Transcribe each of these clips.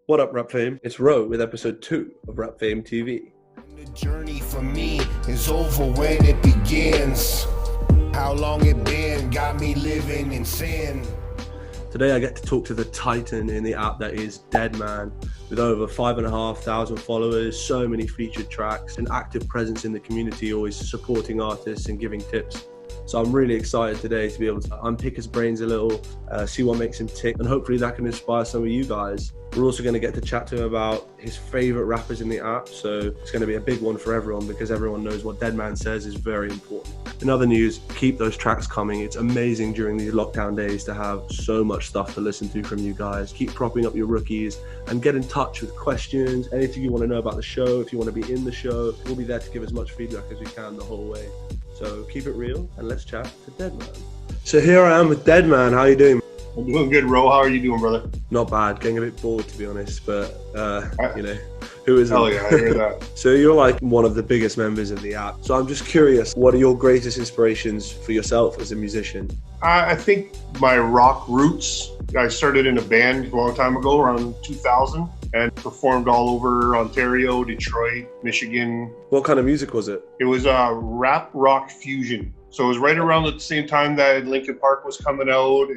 What up, Rap Fame? It's Ro with episode 2 of Rap Fame TV. The journey for me is over when it begins. How long it been got me living in sin. Today I get to talk to the titan in the app that is DeDMaN, with over 5,500 followers, so many featured tracks, an active presence in the community, always supporting artists and giving tips. So I'm really excited today to be able to unpick his brains a little, see what makes him tick, and hopefully that can inspire some of you guys. We're also going to get to chat to him about his favorite rappers in the app, so it's going to be a big one for everyone because everyone knows what DeDMaN says is very important. In other news, keep those tracks coming. It's amazing during these lockdown days to have so much stuff to listen to from you guys. Keep propping up your rookies and get in touch with questions, anything you want to know about the show. If you want to be in the show, we'll be there to give as much feedback as we can the whole way. So keep it real and let's chat to DeDMaN. So here I am with DeDMaN. How are you doing? I'm doing good, Ro. How are you doing, brother? Not bad. Getting a bit bored, to be honest, but you know, who isn't? Hell yeah, I hear that. So you're like one of the biggest members of the app. So I'm just curious, what are your greatest inspirations for yourself as a musician? I think my rock roots. I started in a band a long time ago, around 2000, and performed all over Ontario, Detroit, Michigan. What kind of music was it? It was rap rock fusion. So it was right around the same time that Linkin Park was coming out.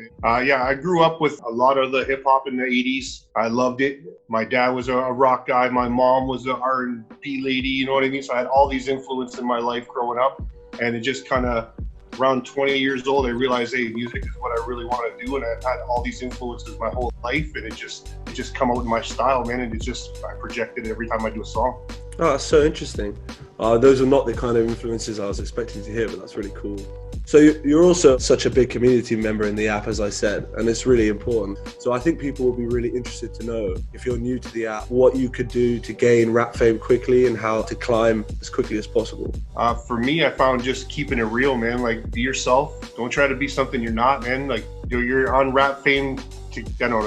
Yeah, I grew up with a lot of the hip hop in the 80s. I loved it. My dad was a rock guy. My mom was an R&B lady, you know what I mean? So I had all these influences in my life growing up. And it just kind of, around 20 years old, I realized, hey, music is what I really want to do. And I've had all these influences my whole life. And it just come out in my style, man. And I project it every time I do a song. Oh, that's so interesting. Those are not the kind of influences I was expecting to hear, but that's really cool. So you're also such a big community member in the app, as I said, and it's really important. So I think people will be really interested to know, if you're new to the app, what you could do to gain rap fame quickly and how to climb as quickly as possible. For me, I found just keeping it real, man. Like, be yourself. Don't try to be something you're not, man. Like, you're on rap fame to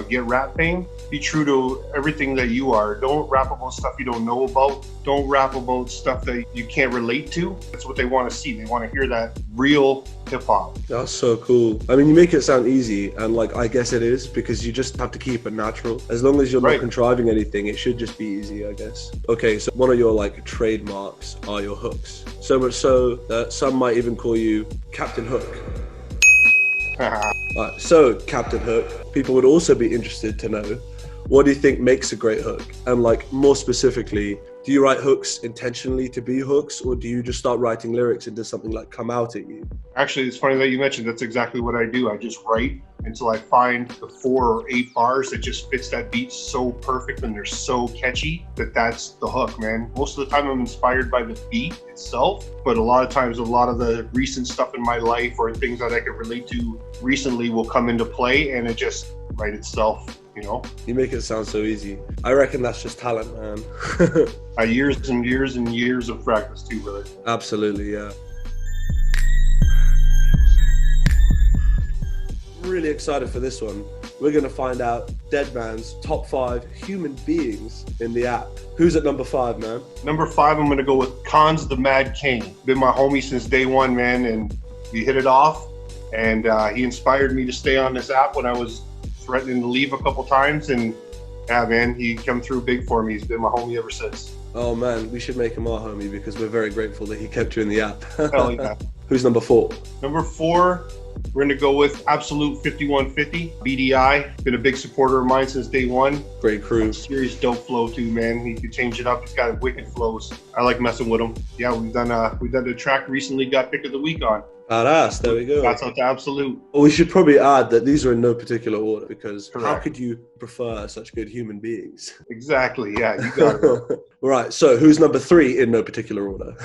get rap fame. Be true to everything that you are. Don't rap about stuff you don't know about. Don't rap about stuff that you can't relate to. That's what they want to see. They want to hear that real hip hop. That's so cool. I mean, you make it sound easy, and like, I guess it is, because you just have to keep it natural. As long as you're not contriving anything, it should just be easy, I guess. Okay, so one of your like trademarks are your hooks. So much so that some might even call you Captain Hook. So Captain Hook, people would also be interested to know, what do you think makes a great hook? And like, more specifically, do you write hooks intentionally to be hooks, or do you just start writing lyrics and does something like come out at you? Actually, it's funny that you mentioned that's exactly what I do. I just write until I find the 4 or 8 bars that just fits that beat so perfect and they're so catchy that's the hook, man. Most of the time I'm inspired by the beat itself, but a lot of times a lot of the recent stuff in my life or things that I can relate to recently will come into play and it just write itself. You know, you make it sound so easy. I reckon that's just talent, man. Years and years and years of practice too, brother. Absolutely, yeah. I'm really excited for this one. We're going to find out DeDMaN's top 5 human beings in the app. Who's at number 5, man? Number 5, I'm going to go with Khan's the Mad King. Been my homie since day one, man, and we hit it off. And he inspired me to stay on this app when I was threatening to leave a couple times, and yeah, man, he come through big for me. He's been my homie ever since. Oh man, we should make him our homie because we're very grateful that he kept you in the app. Hell yeah. Who's number 4? Number 4, we're gonna go with Absolute 5150, BDI. Been a big supporter of mine since day one. Great crew. Serious dope flow too, man. He could change it up. He's got wicked flows. I like messing with him. Yeah, we've done the track recently, got pick of the week on. Badass, there we go. That's out to Absolute. Well, we should probably add that these are in no particular order because how could you prefer such good human beings? Exactly, yeah, you got it. All right, so who's number 3 in no particular order?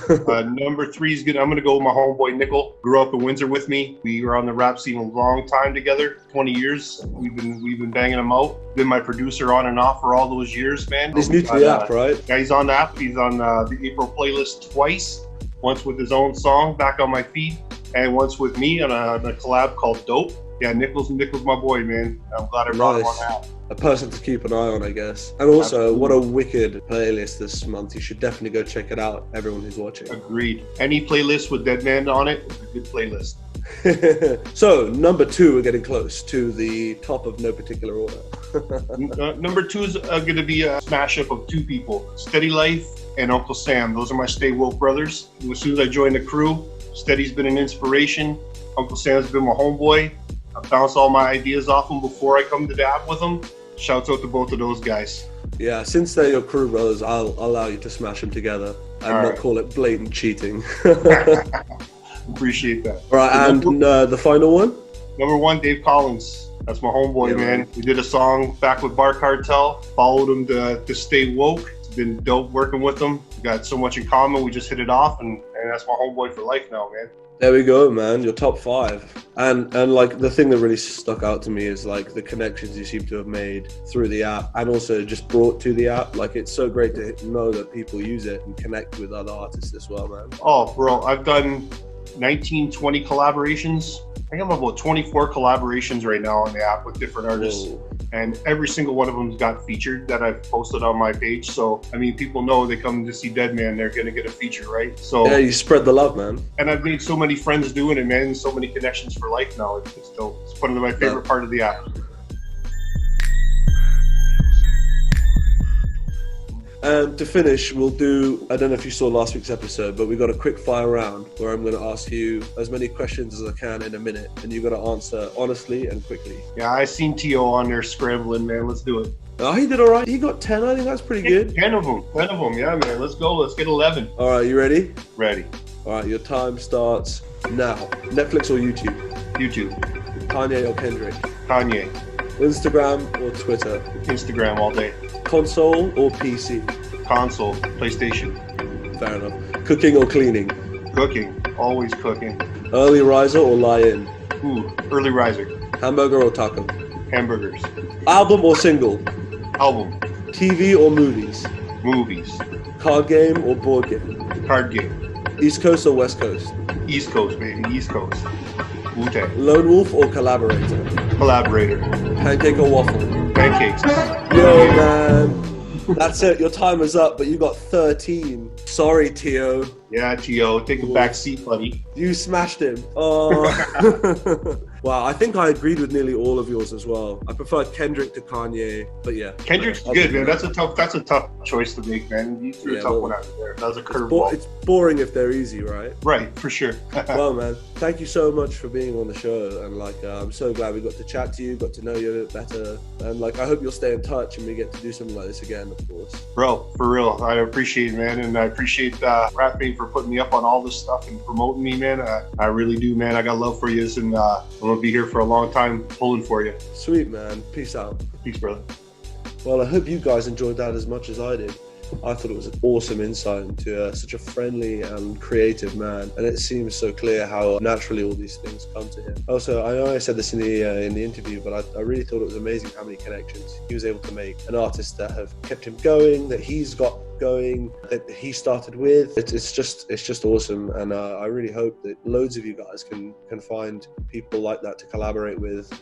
Number 3 is good. I'm gonna go with my homeboy Nickel. Grew up in Windsor with me. We were on the rap scene a long time together, 20 years. We've been banging him out. Been my producer on and off for all those years, man. He's new to the app, right? Yeah, he's on the app. He's on the April playlist twice. Once with his own song, Back on My Feet, and once with me on a collab called Dope. Yeah, Nickel's my boy, man. I'm glad I brought him on that. A person to keep an eye on, I guess. And also, absolutely, what a wicked playlist this month. You should definitely go check it out, everyone who's watching. Agreed. Any playlist with DeDMaN on it is a good playlist. So number 2, we're getting close to the top of no particular order. Number 2 is going to be a smash up of 2 people, Steady Life and Uncle Sam. Those are my Stay Woke brothers. As soon as I joined the crew, Steady's been an inspiration. Uncle Sam's been my homeboy. I bounce all my ideas off him before I come to dab with him. Shouts out to both of those guys. Yeah, since they're your crew brothers, I'll allow you to smash them together and not call it blatant cheating. Appreciate that. All right, and the final one? Number 1, Dave Collins. That's my homeboy, man. We did a song back with Bar Cartel. Followed him to Stay Woke. It's been dope working with him. We got so much in common. We just hit it off, and that's my homeboy for life now, man. There we go, man. Your top 5. And like the thing that really stuck out to me is like the connections you seem to have made through the app and also just brought to the app. Like it's so great to know that people use it and connect with other artists as well, man. Oh, bro, I've done 19, 20 collaborations. I think I'm about 24 collaborations right now on the app with different artists. Whoa. And every single one of them got featured that I've posted on my page. So, I mean, people know they come to see DeDMaN, they're going to get a feature, right? So yeah, you spread the love, man. And I've made so many friends doing it, man. So many connections for life now. It's dope. It's one of my favorite part of the app. And to finish, we'll do, I don't know if you saw last week's episode, but we got a quick fire round where I'm going to ask you as many questions as I can in a minute, and you've got to answer honestly and quickly. Yeah, I seen T.O. on there scrambling, man. Let's do it. Oh, he did all right. He got 10. I think that's pretty good. 10 of them. 10 of them. Yeah, man. Let's go. Let's get 11. All right, you ready? Ready. All right, your time starts now. Netflix or YouTube? YouTube. Kanye or Kendrick? Kanye. Instagram or Twitter? Instagram all day. Console or PC? Console. PlayStation. Fair enough. Cooking or cleaning? Cooking. Always cooking. Early riser or lie in? Ooh, early riser. Hamburger or taco? Hamburgers. Album or single? Album. TV or movies? Movies. Card game or board game? Card game. East Coast or West Coast? East Coast, baby. East Coast. Wu-Tang. Lone wolf or collaborator? Collaborator. Pancake or waffle? Pancakes. Yo, man. That's it. Your time is up, but you got 13. Sorry, T.O. Yeah, T.O. Take a back seat, buddy. You smashed him. Oh. Wow, I think I agreed with nearly all of yours as well. I prefer Kendrick to Kanye, but yeah. Kendrick's good, man. That's a tough choice to make, man. You threw a tough one out there. That was a curveball. It's boring if they're easy, right? Right, for sure. Well, man, thank you so much for being on the show, and like, I'm so glad we got to chat to you, got to know you a bit better, and like, I hope you'll stay in touch and we get to do something like this again, of course. Bro, for real, I appreciate it, man, and I appreciate Rap Fame for putting me up on all this stuff and promoting me, man. I really do, man. I got love for you, and I'm gonna be here for a long time pulling for you. Sweet, man. Peace out. Peace, brother. Well, I hope you guys enjoyed that as much as I did. I thought it was an awesome insight into such a friendly and creative man, and it seems so clear how naturally all these things come to him. Also, I know I said this in the interview, but I really thought it was amazing how many connections he was able to make. An artist that have kept him going, that he's got going, that he started with. It's just awesome, and I really hope that loads of you guys can find people like that to collaborate with,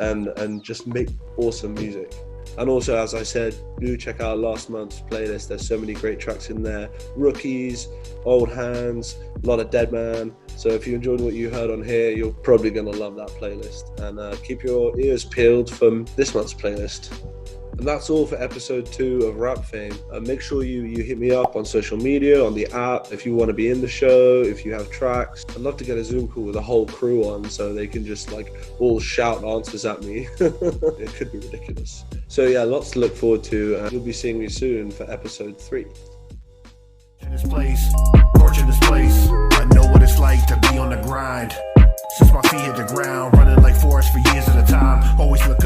and just make awesome music. And also, as I said, do check out last month's playlist. There's so many great tracks in there. Rookies, Old Hands, a lot of DeDMaN. So if you enjoyed what you heard on here, you're probably going to love that playlist. And keep your ears peeled from this month's playlist. And that's all for episode 2 of Rap Fame. Make sure you hit me up on social media, on the app, if you want to be in the show, if you have tracks. I'd love to get a Zoom call with the whole crew on so they can just like all shout answers at me. It could be ridiculous. So yeah, lots to look forward to. You'll be seeing me soon for episode 3. This place, torching this place. I know what it's like to be on the grind. Since my feet hit the ground, running like forest for years at a time. Always look